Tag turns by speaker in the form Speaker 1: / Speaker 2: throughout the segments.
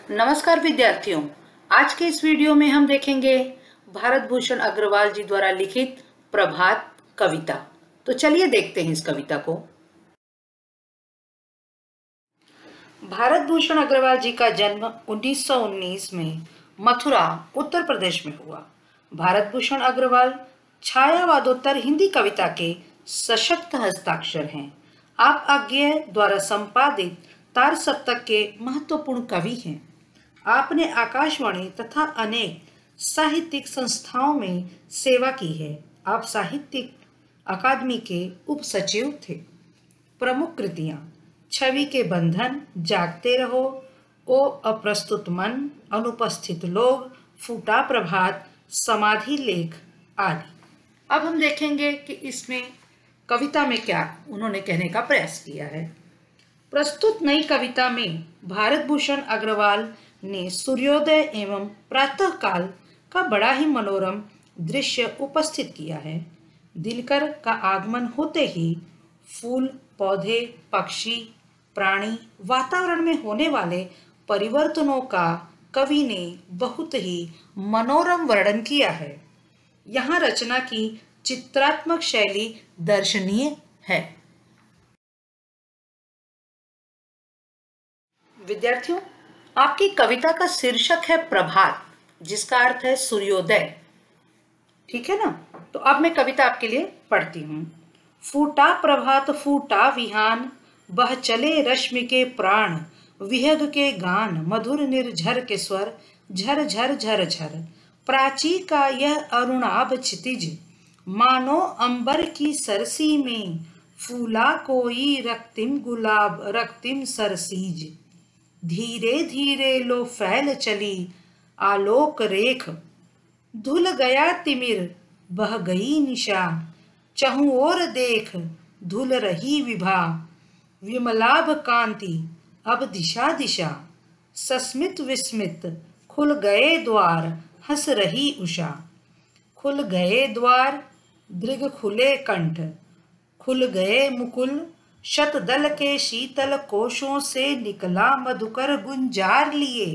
Speaker 1: नमस्कार विद्यार्थियों, आज के इस वीडियो में हम देखेंगे भारत भूषण अग्रवाल जी द्वारा लिखित प्रभात कविता। तो चलिए देखते हैं इस कविता को। भारत भूषण अग्रवाल जी का जन्म 1919 में मथुरा, उत्तर प्रदेश में हुआ। भारत भूषण अग्रवाल छायावादोत्तर हिंदी कविता के सशक्त हस्ताक्षर हैं। आप आज्ञे द्वारा संपादित तार सप्तक के महत्वपूर्ण कवि हैं। आपने आकाशवाणी तथा अनेक साहित्यिक संस्थाओं में सेवा की है। आप साहित्यिक अकादमी के उप सचिव थे। प्रमुख कृतियां: छवि के बंधन, जागते रहो, ओ अप्रस्तुत मन, अनुपस्थित लोग, फूटा प्रभात, समाधि लेख आदि। अब हम देखेंगे कि इसमें कविता में क्या उन्होंने कहने का प्रयास किया है। प्रस्तुत नई कविता में भारत भूषण अग्रवाल ने सूर्योदय एवं प्रातः काल का बड़ा ही मनोरम दृश्य उपस्थित किया है। दिनकर का आगमन होते ही फूल, पौधे, पक्षी, प्राणी, वातावरण में होने वाले परिवर्तनों का कवि ने बहुत ही मनोरम वर्णन किया है। यहाँ रचना की चित्रात्मक शैली दर्शनीय है। विद्यार्थियों, आपकी कविता का शीर्षक है प्रभात, जिसका अर्थ है सूर्योदय। ठीक है ना? तो अब मैं कविता आपके लिए पढ़ती हूँ। फूटा प्रभात फूटा विहान, बह चले रश्मि के प्राण, विहग के गान, मधुर निर्झर के स्वर, झर झर झर झर। प्राची का यह अरुणाभ क्षितिज, मानो अंबर की सरसी में फूला कोई रक्तिम गुलाब, रक्तिम सरसीज। धीरे धीरे लो फैल चली आलोक रेख, धुल गया तिमिर बह गई निशा, चहुं ओर देख धुल रही विभा, विमलाभ कांति अब दिशा दिशा। सस्मित विस्मित खुल गए द्वार, हंस रही उषा। खुल गए द्वार दृग खुले कंठ, खुल गए मुकुल, शतदल के शीतल कोशों से निकला मधुकर गुंजार लिए।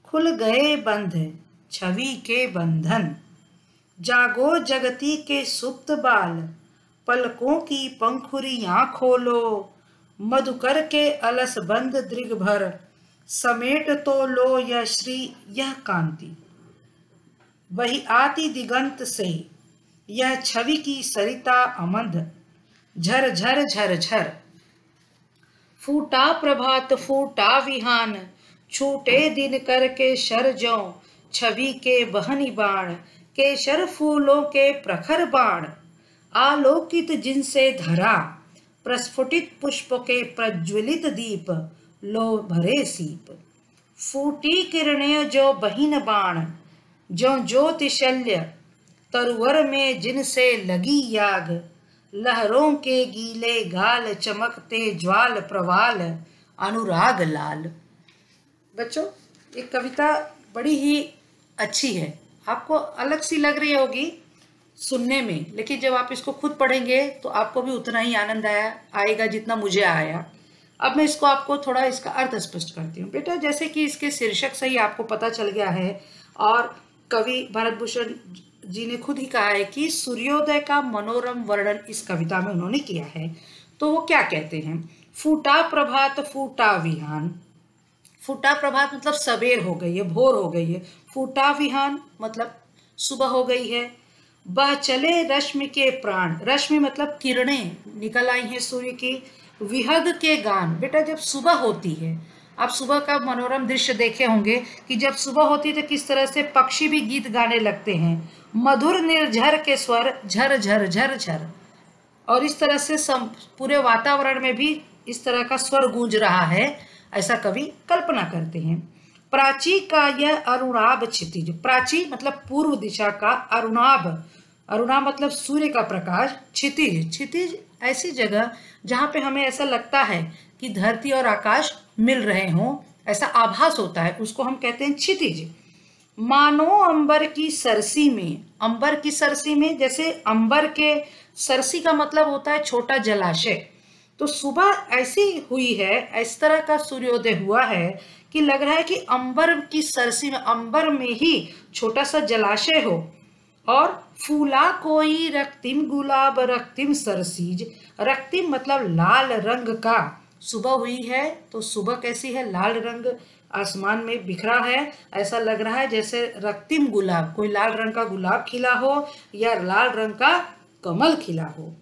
Speaker 1: खुल गए बंध छवि के बंधन, जागो जगती के सुप्त बाल, पलकों की पंखुरियां खोलो, मधुकर के अलस बंद दृग भर, समेट तो लो यह श्री यह कांति। वही आती दिगंत से यह छवि की सरिता अमंध, झर झर झर झर। फूटा प्रभात फूटा विहान, छूटे दिन कर के शर ज्यों, छवि के बहनी बाण, केशर फूलों के प्रखर बाण। आलोकित जिनसे धरा, प्रस्फुटित पुष्प के प्रज्वलित दीप, लो भरे सीप। फूटी किरणें जो बहिन बाण, ज्यों ज्योतिशल्य तरुवर में जिनसे लगी याग। लहरों के गीले गाल, चमकते ज्वाल प्रवाल, अनुराग लाल। बच्चों, ये कविता बड़ी ही अच्छी है। आपको अलग सी लग रही होगी सुनने में, लेकिन जब आप इसको खुद पढ़ेंगे तो आपको भी उतना ही आनंद आएगा जितना मुझे आया। अब मैं इसको आपको थोड़ा इसका अर्थ स्पष्ट करती हूँ। बेटा, जैसे कि इसके शीर्षक से ही आपको पता चल गया है और कवि भारत भूषण जी ने खुद ही कहा है कि सूर्योदय का मनोरम वर्णन इस कविता में उन्होंने किया है। तो वो क्या कहते हैं? फूटा प्रभात फूटा विहान। फूटा प्रभात मतलब सवेर हो गई है, भोर हो गई है। फूटा विहान मतलब सुबह हो गई है। बह चले रश्मि के प्राण, रश्मि मतलब किरणें निकल आई हैं सूर्य की। विहग के गान, बेटा जब सुबह होती है, आप सुबह का मनोरम दृश्य देखे होंगे कि जब सुबह होती है तो किस तरह से पक्षी भी गीत गाने लगते हैं। मधुर निर्झर के स्वर, झर झर झर झर। और इस तरह से पूरे वातावरण में भी इस तरह का स्वर गूंज रहा है, ऐसा कवि कल्पना करते हैं। प्राची का यह अरुणाभ क्षितिज, प्राची मतलब पूर्व दिशा का, अरुणाभ, अरुणाभ मतलब सूर्य का प्रकाश, क्षितिज, क्षितिज ऐसी जगह जहाँ पे हमें ऐसा लगता है कि धरती और आकाश मिल रहे हों, ऐसा आभास होता है, उसको हम कहते हैं क्षितिज। मानो अंबर की सरसी में, अंबर की सरसी में, जैसे अंबर के, सरसी का मतलब होता है छोटा जलाशय, तो सुबह ऐसी हुई है, इस तरह का सूर्योदय हुआ है कि लग रहा है कि अंबर की सरसी में, अंबर में ही छोटा सा जलाशय हो और फूला कोई रक्तिम गुलाब रक्तिम सरसीज। रक्तिम मतलब लाल रंग का। सुबह हुई है तो सुबह कैसी है, लाल रंग आसमान में बिखरा है। ऐसा लग रहा है जैसे रक्तिम गुलाब, कोई लाल रंग का गुलाब खिला हो या लाल रंग का कमल खिला हो।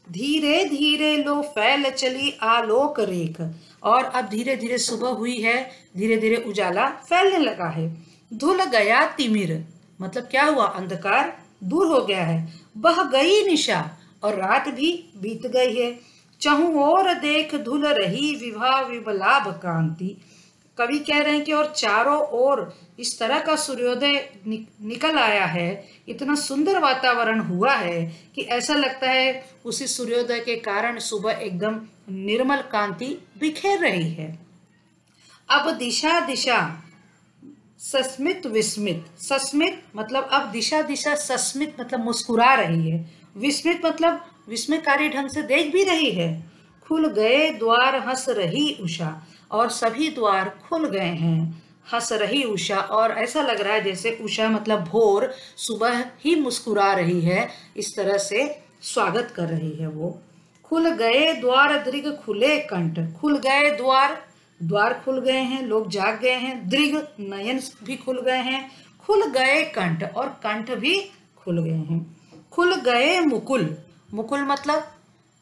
Speaker 1: धीरे धीरे लो फैल चली आलोक रेख। और अब धीरे धीरे सुबह हुई है, धीरे धीरे उजाला फैलने लगा है। धुल गया तिमिर मतलब क्या हुआ, अंधकार दूर हो गया है। बह गई निशा और रात भी बीत गई है। चहु ओर देख धुल रही विभा विबलाभ कांति। कवि कह रहे हैं कि और चारों ओर इस तरह का सूर्योदय निकल आया है, इतना सुंदर वातावरण हुआ है कि ऐसा लगता है उसी सूर्योदय के कारण सुबह एकदम निर्मल कांति बिखेर रही है। अब दिशा दिशा सस्मित विस्मित। सस्मित मतलब अब दिशा दिशा, सस्मित मतलब मुस्कुरा रही है, विस्मित मतलब विस्मयकारी ढंग से देख भी रही है। खुल गए द्वार हंस रही उषा और सभी द्वार खुल गए हैं। हंस रही उषा और ऐसा लग रहा है जैसे उषा मतलब भोर, सुबह ही मुस्कुरा रही है, इस तरह से स्वागत कर रही है वो। खुल गए द्वार दृग खुले कंठ। खुल गए द्वार, द्वार खुल गए हैं, लोग जाग गए हैं। दृग नयन भी खुल गए हैं। खुल गए कंठ और कंठ भी खुल गए हैं। खुल गए मुकुल। मुकुल मतलब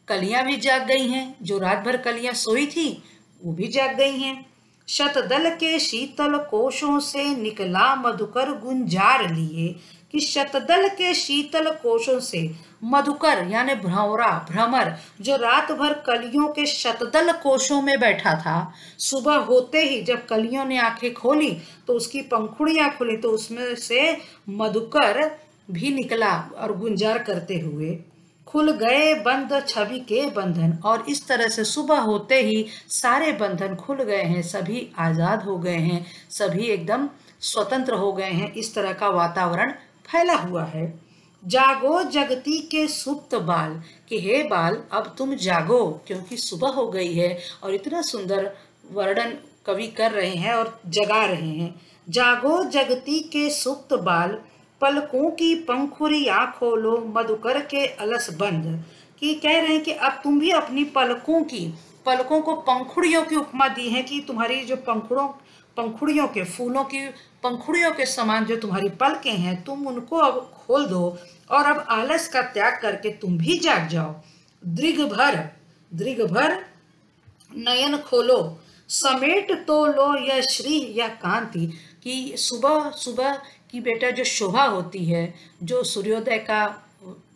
Speaker 1: कलियां भी जाग गई हैं, जो रात भर कलियां सोई थी वो भी जाग गई हैं। शतदल के शीतल कोशों से निकला मधुकर गुंजार लिए। कि शतदल के शीतल कोशों से, मधुकर यानी भ्रमरा, भ्रमर जो रात भर कलियों के शतदल कोशों में बैठा था, सुबह होते ही जब कलियों ने आंखें खोली तो उसकी पंखुड़ियां खुली तो उसमें से मधुकर भी निकला और गुंजार करते हुए। खुल गए बंद छवि के बंधन और इस तरह से सुबह होते ही सारे बंधन खुल गए हैं, सभी आजाद हो गए हैं, सभी एकदम स्वतंत्र हो गए हैं। इस तरह का वातावरण फैला हुआ है। जागो जगती के सुप्त बाल। कि हे बाल अब तुम जागो क्योंकि सुबह हो गई है। और इतना सुंदर वर्णन कवि कर रहे हैं और जगा रहे हैं। जागो जगती के सुप्त बाल, पलकों की पंखुड़ियां खोलो मधुकर के अलस बंद। कि कह रहे हैं कि अब तुम भी अपनी पलकों की, पलकों को पंखुड़ियों की उपमा दी है कि तुम्हारी जो पंखुड़ियों के, फूलों की पंखुड़ियों के समान जो तुम्हारी पलकें हैं, तुम उनको अब खोल दो और अब आलस का त्याग करके तुम भी जाग जाओ। दृघ भर नयन खोलो, समेट तो लो यह श्री यह कांति। कि सुबह सुबह की बेटा जो शोभा होती है, जो सूर्योदय का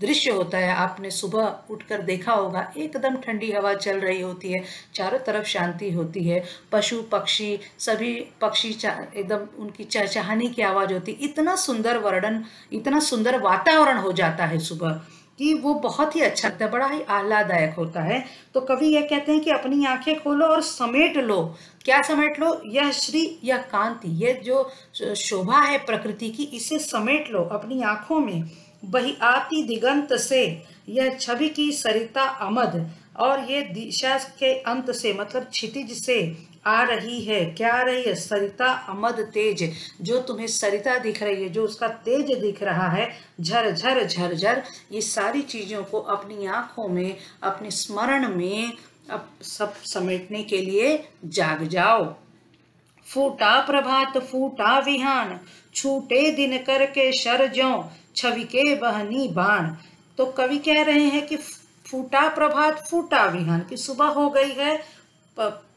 Speaker 1: दृश्य होता है, आपने सुबह उठकर देखा होगा, एकदम ठंडी हवा चल रही होती है, चारों तरफ शांति होती है, पशु पक्षी सभी पक्षी एकदम उनकी चहचहाने की आवाज़ होती, इतना सुंदर वर्णन, इतना सुंदर वातावरण हो जाता है सुबह कि वो बहुत ही अच्छा लगता है, बड़ा ही आह्लाददायक होता है। तो कवि यह कहते हैं कि अपनी आंखें खोलो और समेट लो। क्या समेट लो? यह श्री यह कांति, ये जो शोभा है प्रकृति की, इसे समेट लो अपनी आंखों में। बही आती दिगंत से यह छवि की सरिता अमद, और ये दिशा के अंत से मतलब क्षितिज से आ रही है। क्या आ रही है? सरिता अमद तेज, जो तुम्हें सरिता दिख रही है, जो उसका तेज दिख रहा है, झर झर झर झर, ये सारी चीज़ों को अपनी आँखों में, अपने स्मरण में अब सब समेटने के लिए जाग जाओ। फूटा प्रभात फूटा विहान, छूटे दिन करके शर ज्यों, छवि के बहनी बाण। तो कवि कह रहे हैं कि फूटा प्रभात फूटा विहान, की सुबह हो गई है,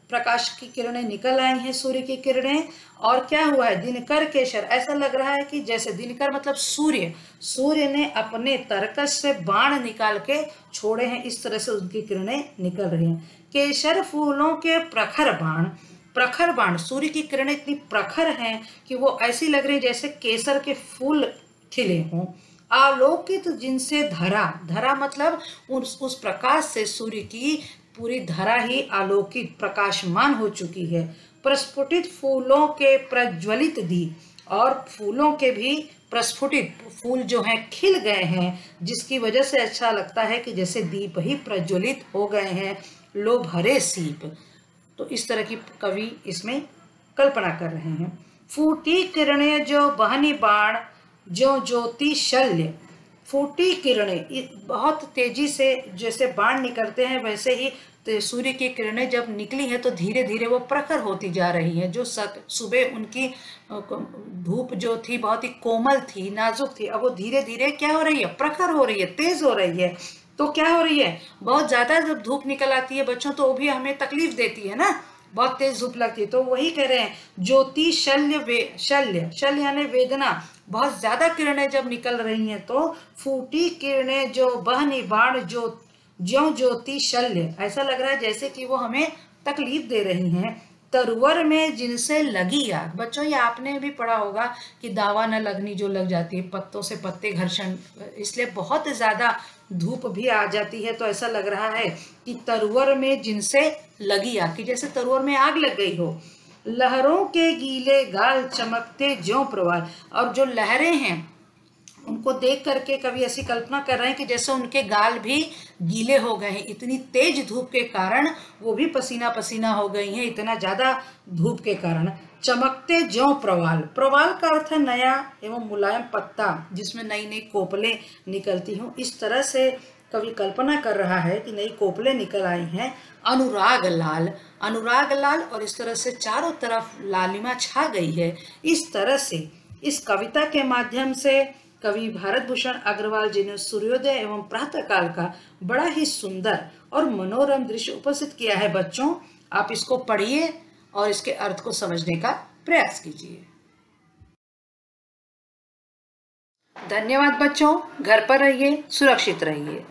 Speaker 1: प्रकाश की किरणें निकल आई हैं, सूर्य की किरणें, और क्या हुआ है? दिनकर के शर, ऐसा लग रहा है कि जैसे दिनकर मतलब सूर्य, सूर्य ने अपने तरकस से बाण निकाल के छोड़े हैं, इस तरह से उनकी किरणें निकल रही हैं। केसर फूलों के प्रखर बाण, प्रखर बाण, सूर्य की किरणें इतनी प्रखर हैं कि वो ऐसी लग रही जैसे केसर के फूल खिले हों। आलोकित जिनसे धरा, धरा मतलब उस प्रकाश से सूर्य की पूरी धरा ही आलोकित प्रकाशमान हो चुकी है। प्रस्फुटित फूलों के प्रज्वलित दी, और फूलों के भी प्रस्फुटित, फूल जो हैं खिल गए हैं, जिसकी वजह से अच्छा लगता है कि जैसे दीप ही प्रज्वलित हो गए हैं। लो भरे सीप। तो इस तरह की कवि इसमें कल्पना कर रहे हैं। फूटी किरणें जो बहनी बाण, ज्यों ज्योति शल्य। फूटी किरणें, बहुत तेजी से जैसे बाण निकलते हैं वैसे ही सूर्य की किरणें जब निकली हैं तो धीरे धीरे वो प्रखर होती जा रही हैं। जो सुबह उनकी धूप जो थी बहुत ही कोमल थी, नाजुक थी, अब वो धीरे धीरे क्या हो रही है, प्रखर हो रही है, तेज हो रही है। तो क्या हो रही है, बहुत ज्यादा जब धूप निकल आती है बच्चों तो वो भी हमें तकलीफ देती है ना, बहुत तेज धूप लगती है। तो वही कह रहे हैं, ज्योति शल्य, शल्य शल्य यानी वेदना, बहुत ज्यादा किरणें जब निकल रही हैं तो फूटी किरणें जो बहनी बाण, जो ज्यों ज्योति शल्य, ऐसा लग रहा है जैसे कि वो हमें तकलीफ दे रही हैं। तरुवर में जिनसे लगी आग। बच्चों ये आपने भी पढ़ा होगा कि दावा न लगनी जो लग जाती है, पत्तों से पत्ते घर्षण, इसलिए बहुत ज्यादा धूप भी आ जाती है। तो ऐसा लग रहा है कि तरुवर में जिनसे लगी आग, कि जैसे तरुवर में आग लग गई हो। लहरों के गीले गाल चमकते ज्यों प्रवाल। और जो लहरें हैं उनको देख करके कवि ऐसी कल्पना कर रहे हैं कि जैसे उनके गाल भी गीले हो गए हैं, इतनी तेज धूप के कारण वो भी पसीना पसीना हो गई हैं, इतना ज्यादा धूप के कारण। चमकते ज्यों प्रवाल। प्रवाल का अर्थ है नया एवं मुलायम पत्ता जिसमें नई नई कोपलें निकलती हों। इस तरह से कवि कल्पना कर रहा है कि नई कोपलें निकल आई हैं। अनुराग लाल, अनुराग लाल, और इस तरह से चारों तरफ लालिमा छा गई है। इस तरह से इस कविता के माध्यम से कवि भारत भूषण अग्रवाल जी ने सूर्योदय एवं प्रातःकाल का बड़ा ही सुंदर और मनोरम दृश्य उपस्थित किया है। बच्चों आप इसको पढ़िए और इसके अर्थ को समझने का प्रयास कीजिए। धन्यवाद बच्चों, घर पर रहिए, सुरक्षित रहिए।